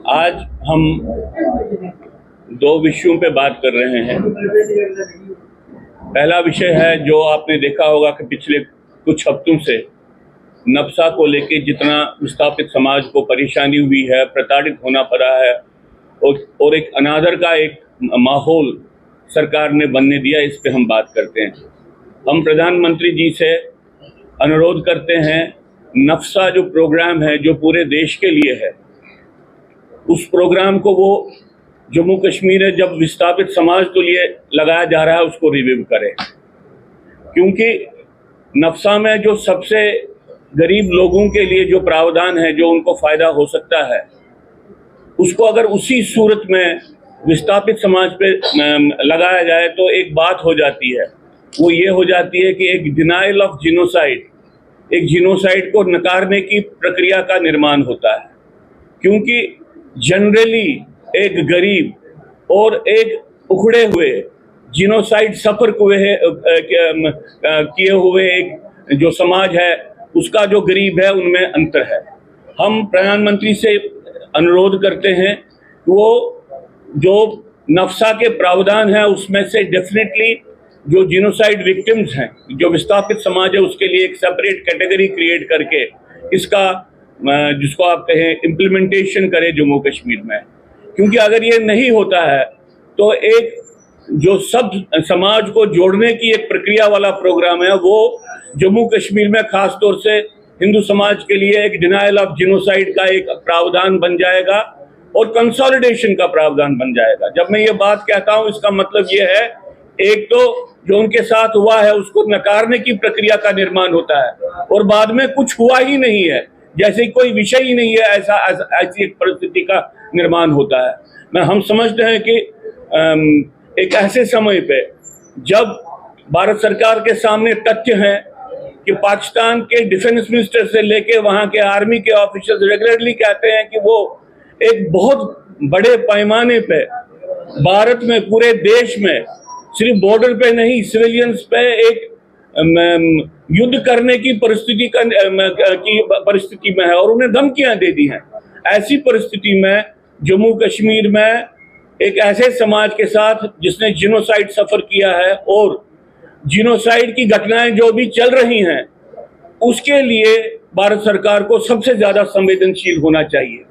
आज हम दो विषयों पे बात कर रहे हैं। पहला विषय है जो आपने देखा होगा कि पिछले कुछ हफ्तों से नफसा को लेके जितना विस्थापित समाज को परेशानी हुई है, प्रताड़ित होना पड़ा है और एक अनादर का एक माहौल सरकार ने बनने दिया, इस पे हम बात करते हैं। हम प्रधानमंत्री जी से अनुरोध करते हैं, नफसा जो प्रोग्राम है जो पूरे देश के लिए है, उस प्रोग्राम को वो जम्मू कश्मीर है जब विस्थापित समाज के लिए लगाया जा रहा है उसको रिव्यू करें, क्योंकि नफसा में जो सबसे गरीब लोगों के लिए जो प्रावधान है, जो उनको फायदा हो सकता है, उसको अगर उसी सूरत में विस्थापित समाज पे लगाया जाए तो एक बात हो जाती है, वो ये हो जाती है कि एक डिनाइल ऑफ जिनोसाइड, एक जिनोसाइड को नकारने की प्रक्रिया का निर्माण होता है। क्योंकि जनरली एक गरीब और एक उखड़े हुए जिनोसाइड सफर किए हुए एक जो समाज है, उसका जो गरीब है उनमें अंतर है। हम प्रधानमंत्री से अनुरोध करते हैं वो जो नफसा के प्रावधान है उसमें से डेफिनेटली जो जिनोसाइड विक्टिम्स हैं, जो विस्थापित समाज है, उसके लिए एक सेपरेट कैटेगरी क्रिएट करके इसका जिसको आप कहें इम्प्लीमेंटेशन करें जम्मू कश्मीर में। क्योंकि अगर ये नहीं होता है तो एक जो सब समाज को जोड़ने की एक प्रक्रिया वाला प्रोग्राम है वो जम्मू कश्मीर में खास तौर से हिंदू समाज के लिए एक डिनाइल ऑफ जिनोसाइड का एक प्रावधान बन जाएगा और कंसोलिडेशन का प्रावधान बन जाएगा। जब मैं ये बात कहता हूँ इसका मतलब ये है, एक तो जो उनके साथ हुआ है उसको नकारने की प्रक्रिया का निर्माण होता है और बाद में कुछ हुआ ही नहीं है, जैसे कोई विषय ही नहीं है, ऐसी एक परिस्थिति का निर्माण होता है। हम समझते हैं कि एक ऐसे समय पे जब भारत सरकार के सामने तथ्य हैं कि पाकिस्तान के डिफेंस मिनिस्टर से लेके वहां के आर्मी के ऑफिसर्स रेगुलरली कहते हैं कि वो एक बहुत बड़े पैमाने पे भारत में, पूरे देश में, सिर्फ बॉर्डर पे नहीं, सिविलियंस पे एक युद्ध करने की परिस्थिति में है और उन्हें धमकियां दे दी हैं। ऐसी परिस्थिति में जम्मू कश्मीर में एक ऐसे समाज के साथ जिसने जिनोसाइड सफर किया है और जिनोसाइड की घटनाएं जो भी चल रही हैं, उसके लिए भारत सरकार को सबसे ज्यादा संवेदनशील होना चाहिए।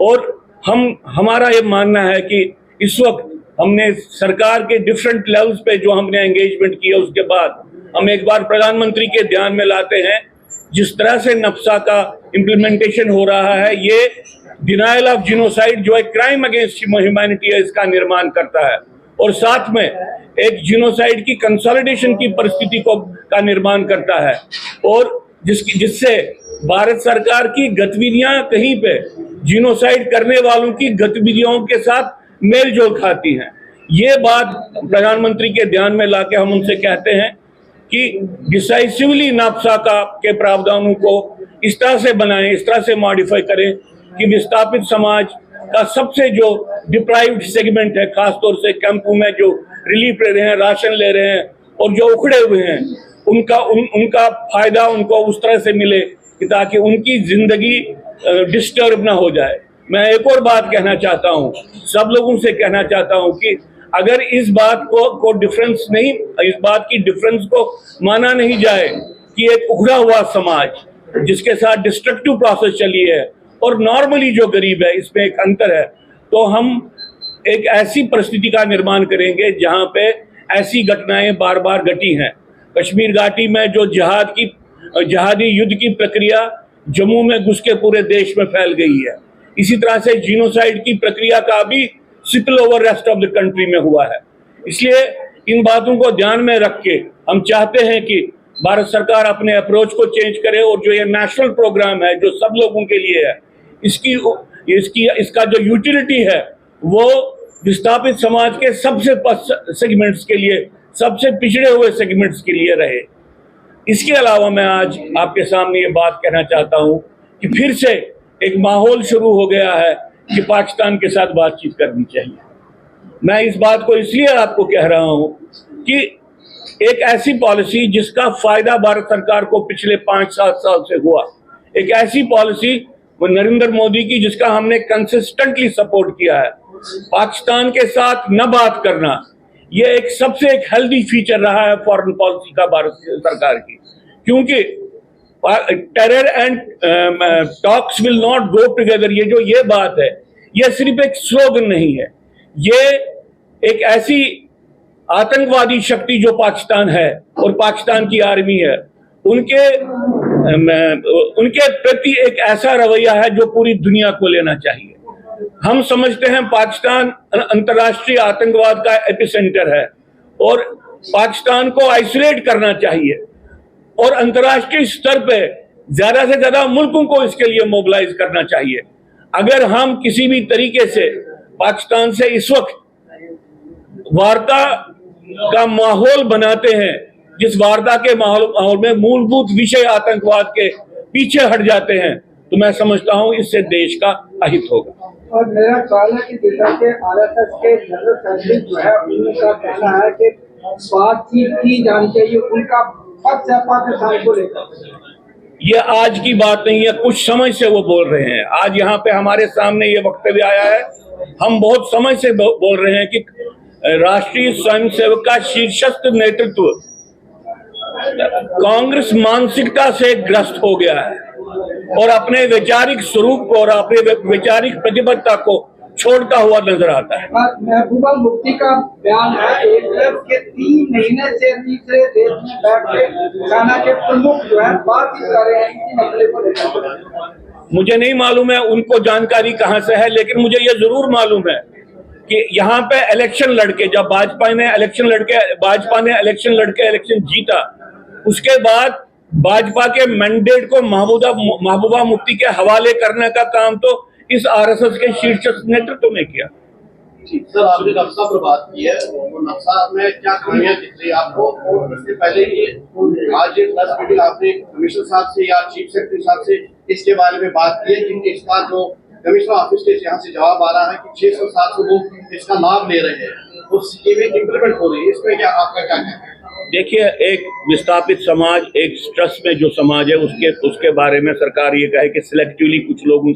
और हमारा ये मानना है कि इस वक्त हमने सरकार के डिफरेंट लेवल्स पे जो हमने एंगेजमेंट किया, उसके बाद हम एक बार प्रधानमंत्री के ध्यान में लाते हैं जिस तरह से नफसा का इम्प्लीमेंटेशन हो रहा है, ये डिनाइल ऑफ जिनोसाइड जो एक क्राइम अगेंस्ट ह्यूमैनिटी है, इसका निर्माण करता है और साथ में एक जिनोसाइड की कंसोलिडेशन की परिस्थिति का निर्माण करता है और जिससे भारत सरकार की गतिविधियां कहीं पे जिनोसाइड करने वालों की गतिविधियों के साथ मेल जोल खाती हैं। ये बात प्रधानमंत्री के ध्यान में लाके हम उनसे कहते हैं कि डिसाइसिवली नफसा के प्रावधानों को इस तरह से बनाएं, इस तरह से मॉडिफाई करें कि विस्थापित समाज का सबसे जो डिप्राइव्ड सेगमेंट है, खासतौर से कैंपों में जो रिलीफ ले रहे हैं, राशन ले रहे हैं और जो उखड़े हुए हैं, उनका फायदा उनको उस तरह से मिले कि ताकि उनकी जिंदगी डिस्टर्ब ना हो जाए। मैं एक और बात कहना चाहता हूँ, सब लोगों से कहना चाहता हूँ कि अगर इस बात को डिफरेंस नहीं, इस बात की डिफरेंस को माना नहीं जाए कि एक उखड़ा हुआ समाज जिसके साथ डिस्ट्रक्टिव प्रोसेस चली है और नॉर्मली जो गरीब है, इसमें एक अंतर है, तो हम एक ऐसी परिस्थिति का निर्माण करेंगे जहां पे ऐसी घटनाएं बार बार घटी हैं। कश्मीर घाटी में जो जिहादी युद्ध की प्रक्रिया जम्मू में घुस के पूरे देश में फैल गई है, इसी तरह से जिनोसाइड की प्रक्रिया का भी spill over rest of the country में हुआ है। इसलिए इन बातों को ध्यान में रख के हम चाहते हैं कि भारत सरकार अपने अप्रोच को चेंज करे और जो ये नेशनल प्रोग्राम है जो सब लोगों के लिए है, इसका जो यूटिलिटी है वो विस्थापित समाज के सबसे सेगमेंट्स के लिए, सबसे पिछड़े हुए सेगमेंट्स के लिए रहे। इसके अलावा मैं आज आपके सामने ये बात कहना चाहता हूँ कि फिर से एक माहौल शुरू हो गया है कि पाकिस्तान के साथ बातचीत करनी चाहिए। मैं इस बात को इसलिए आपको कह रहा हूँ कि एक ऐसी पॉलिसी जिसका फायदा भारत सरकार को पिछले 5-7 साल से हुआ, एक ऐसी पॉलिसी वो नरेंद्र मोदी की, जिसका हमने कंसिस्टेंटली सपोर्ट किया है। पाकिस्तान के साथ न बात करना, ये एक सबसे एक हेल्दी फीचर रहा है फॉरेन पॉलिसी का भारत सरकार की, क्योंकि terror and talks will not go together, ये बात है, ये सिर्फ एक स्लोगन नहीं है, ये एक ऐसी आतंकवादी शक्ति जो पाकिस्तान है और पाकिस्तान की आर्मी है, उनके प्रति एक ऐसा रवैया है जो पूरी दुनिया को लेना चाहिए। हम समझते हैं पाकिस्तान अंतर्राष्ट्रीय आतंकवाद का एपिसेंटर है और पाकिस्तान को आइसोलेट करना चाहिए और अंतर्राष्ट्रीय स्तर पे ज्यादा से ज्यादा मुल्कों को इसके लिए मोबिलाइज करना चाहिए। अगर हम किसी भी तरीके से पाकिस्तान से इस वक्त वार्ता का माहौल बनाते हैं, जिस वार्ता के माहौल में मूलभूत विषय आतंकवाद के पीछे हट जाते हैं, तो मैं समझता हूं इससे देश का अहित होगा। और मेरा सवाल है कि जैसा कि आरएसएस के जनरल सेक्रेटरी जो है, उनका कहना है कि बातचीत की जानी चाहिए, उनका पक्ष है पाकिस्तान को लेकर। ये आज की बात नहीं है, कुछ समय से वो बोल रहे हैं। आज यहाँ पे हमारे सामने ये वक्तव्य आया है, हम बहुत समय से बोल रहे हैं कि राष्ट्रीय स्वयंसेवक का शीर्षस्थ नेतृत्व कांग्रेस मानसिकता से ग्रस्त हो गया है और अपने वैचारिक स्वरूप को और अपने वैचारिक प्रतिबद्धता को छोड़ता हुआ नजर आता है। महबूबा मुफ्ती का बयान है कि 3 महीने से तीसरे देश में बैठ के सेना के प्रमुख जो है बातचीत कर रहे हैं इसी मसले को लेकर। मुझे नहीं मालूम है उनको जानकारी कहां से है, लेकिन मुझे ये जरूर मालूम है कि यहाँ पे इलेक्शन लड़के, जब भाजपा ने इलेक्शन लड़के इलेक्शन जीता, उसके बाद भाजपा के मैंडेट को महबूबा मुफ्ती के हवाले करने का काम तो इस आरएसएस के शीर्ष नेतृत्व ने किया। सर, आपने नक्शा पर बात की है, वो नक्शा में क्या खामियां दिख रही है आपको? और इससे पहले ही आज एक प्रेस मीटिंग आपने कमिश्नर साहब से या चीफ सेक्रेटरी साहब से इसके बारे में बात की है, जिनके इसका जो कमिश्नर ऑफिस के यहाँ से जवाब आ रहा है कि 600-700 लोग इसका लाभ ले रहे हैं, वो स्कीमें इम्प्लीमेंट हो रही है, इसमें क्या आपका क्या कहना है? देखिए, एक विस्थापित समाज, एक स्ट्रेस में जो समाज है, उसके बारे में सरकार ये कहे कि सिलेक्टिवली कुछ लोग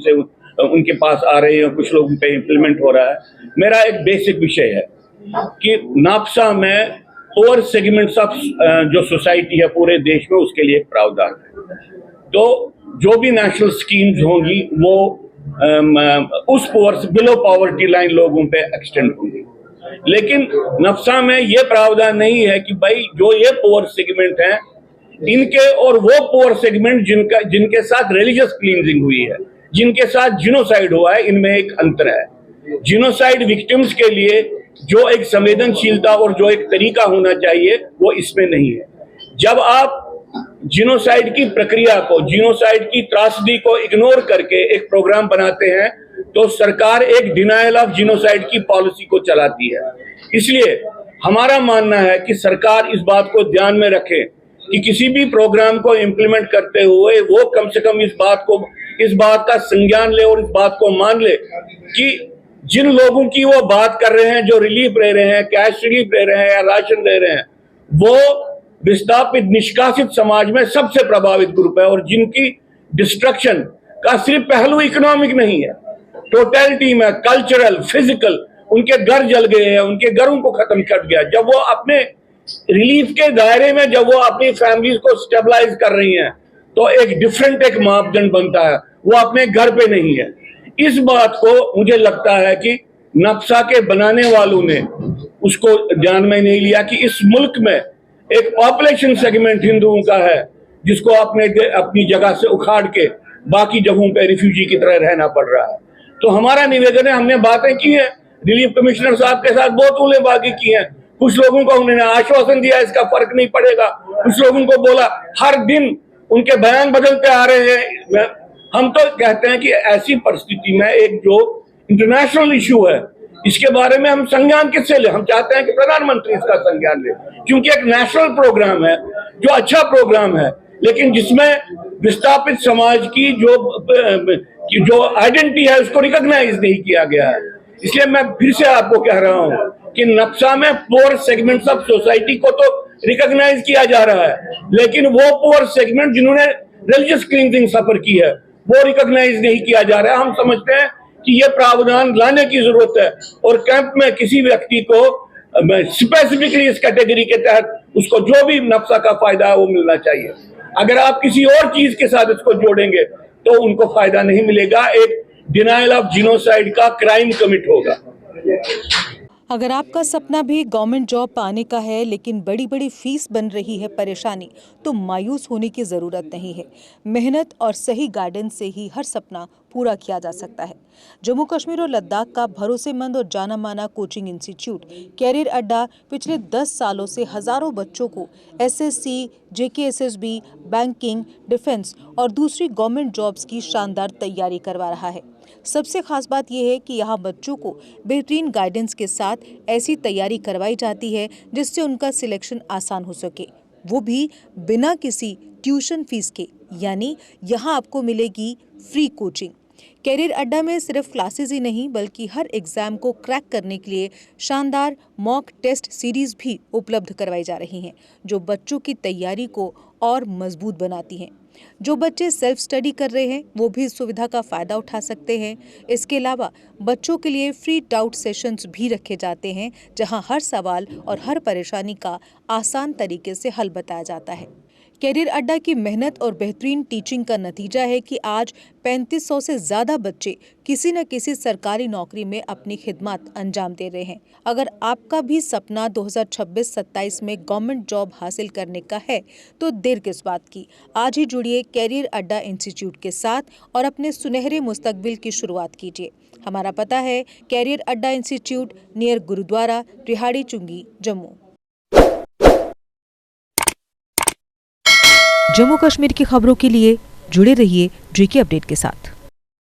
उनके पास आ रहे हैं, कुछ लोग उन पे इम्प्लीमेंट हो रहा है। मेरा एक बेसिक विषय है कि नापसा में ओवर सेगमेंट्स ऑफ जो सोसाइटी है पूरे देश में, उसके लिए एक प्रावधान है। तो जो भी नेशनल स्कीम्स होंगी वो उस बिलो पॉवर्टी लाइन लोगों पे एक्सटेंड होंगी, लेकिन नक्शा में ये प्रावधान नहीं है कि भाई जो ये पुअर सेगमेंट हैं इनके और वो पुअर सेगमेंट जिनके साथ रिलीजियस क्लींजिंग हुई है, जिनके साथ जिनोसाइड हुआ है, इनमें एक अंतर है। जिनोसाइड विक्टिम्स के लिए जो एक संवेदनशीलता और जो एक तरीका होना चाहिए वो इसमें नहीं है। जब आप जिनोसाइड की प्रक्रिया को, जिनोसाइड की त्रासदी को इग्नोर करके एक प्रोग्राम बनाते हैं तो सरकार एक डिनायल ऑफ जिनोसाइड की पॉलिसी को चलाती है। इसलिए हमारा मानना है कि सरकार इस बात को ध्यान में रखे कि किसी भी प्रोग्राम को इम्प्लीमेंट करते हुए वो कम से कम इस बात का संज्ञान ले और इस बात को मान ले कि जिन लोगों की वो बात कर रहे हैं, जो रिलीफ ले रहे हैं, कैश रिलीफ ले रहे हैं या राशन ले रहे हैं, वो विस्थापित निष्कासित समाज में सबसे प्रभावित ग्रुप है और जिनकी डिस्ट्रक्शन का सिर्फ पहलू इकोनॉमिक नहीं है, टोटलिटी में कल्चरल, फिजिकल, उनके घर जल गए हैं, उनके घरों को खत्म कर दिया। जब वो अपने रिलीफ के दायरे में जब वो अपनी फैमिलीज को स्टेबलाइज कर रही हैं तो एक डिफरेंट एक मापदंड बनता है, वो अपने घर पे नहीं है। इस बात को मुझे लगता है कि नक्शा के बनाने वालों ने उसको ध्यान में नहीं लिया कि इस मुल्क में एक पॉपुलेशन सेगमेंट हिंदुओं का है जिसको अपनी जगह से उखाड़ के बाकी जगहों पे रिफ्यूजी की तरह रहना पड़ रहा है। तो हमारा निवेदन है, हमने बातें की है, रिलीफ कमिश्नर साहब के साथ बहुत उलेबाजी की है, कुछ लोगों को उन्होंने आश्वासन दिया इसका फर्क नहीं पड़ेगा, कुछ लोगों को बोला, हर दिन उनके बयान बदलते आ रहे हैं। हम तो कहते हैं कि ऐसी परिस्थिति में एक जो इंटरनेशनल इशू है इसके बारे में हम संज्ञान किससे ले? हम चाहते हैं कि प्रधानमंत्री इसका संज्ञान ले, क्योंकि एक नेशनल प्रोग्राम है जो अच्छा प्रोग्राम है, लेकिन जिसमें विस्थापित समाज की जो आइडेंटिटी है उसको रिकॉग्नाइज नहीं किया गया है। इसलिए मैं फिर से आपको कह रहा हूं कि नक्शा में पुअर सेगमेंट्स ऑफ सोसाइटी को तो रिकॉग्नाइज किया जा रहा है, लेकिन वो पुअर सेगमेंट जिन्होंने रिलीजियस क्लींजिंग सफर की है वो रिकॉग्नाइज नहीं किया जा रहा है। हम समझते हैं कि ये प्रावधान लाने की जरूरत है और कैंप में किसी व्यक्ति को स्पेसिफिकली इस कैटेगरी के तहत उसको जो भी नफ्सा का फायदा है वो मिलना चाहिए। अगर आप किसी और चीज के साथ इसको जोड़ेंगे तो उनको फायदा नहीं मिलेगा, एक डिनायल ऑफ जिनोसाइड का क्राइम कमिट होगा। अगर आपका सपना भी गवर्नमेंट जॉब पाने का है लेकिन बड़ी बड़ी फीस बन रही है परेशानी, तो मायूस होने की ज़रूरत नहीं है। मेहनत और सही गाइडेंस से ही हर सपना पूरा किया जा सकता है। जम्मू कश्मीर और लद्दाख का भरोसेमंद और जाना माना कोचिंग इंस्टीट्यूट कैरियर अड्डा पिछले 10 सालों से हजारों बच्चों को एसएससी, जेकेएसएसबी, बैंकिंग, डिफेंस और दूसरी गवर्नमेंट जॉब्स की शानदार तैयारी करवा रहा है। सबसे खास बात यह है कि यहाँ बच्चों को बेहतरीन गाइडेंस के साथ ऐसी तैयारी करवाई जाती है जिससे उनका सिलेक्शन आसान हो सके, वो भी बिना किसी ट्यूशन फीस के। यानी यहाँ आपको मिलेगी फ्री कोचिंग। कैरियर अड्डा में सिर्फ क्लासेस ही नहीं बल्कि हर एग्जाम को क्रैक करने के लिए शानदार मॉक टेस्ट सीरीज भी उपलब्ध करवाई जा रही हैं, जो बच्चों की तैयारी को और मजबूत बनाती हैं। जो बच्चे सेल्फ स्टडी कर रहे हैं वो भी इस सुविधा का फायदा उठा सकते हैं। इसके अलावा बच्चों के लिए फ्री डाउट सेशंस भी रखे जाते हैं, जहां हर सवाल और हर परेशानी का आसान तरीके से हल बताया जाता है। कैरियर अड्डा की मेहनत और बेहतरीन टीचिंग का नतीजा है कि आज 3500 से ज़्यादा बच्चे किसी न किसी सरकारी नौकरी में अपनी खिदमत अंजाम दे रहे हैं। अगर आपका भी सपना 2026-27 में गवर्नमेंट जॉब हासिल करने का है तो देर किस बात की। आज ही जुड़िए कैरियर अड्डा इंस्टीट्यूट के साथ और अपने सुनहरे मुस्तकबिल की शुरुआत कीजिए। हमारा पता है कैरियर अड्डा इंस्टीट्यूट, नियर गुरुद्वारा, रिहाड़ी चुंगी, जम्मू। जम्मू कश्मीर की खबरों के लिए जुड़े रहिए जेके अपडेट के साथ।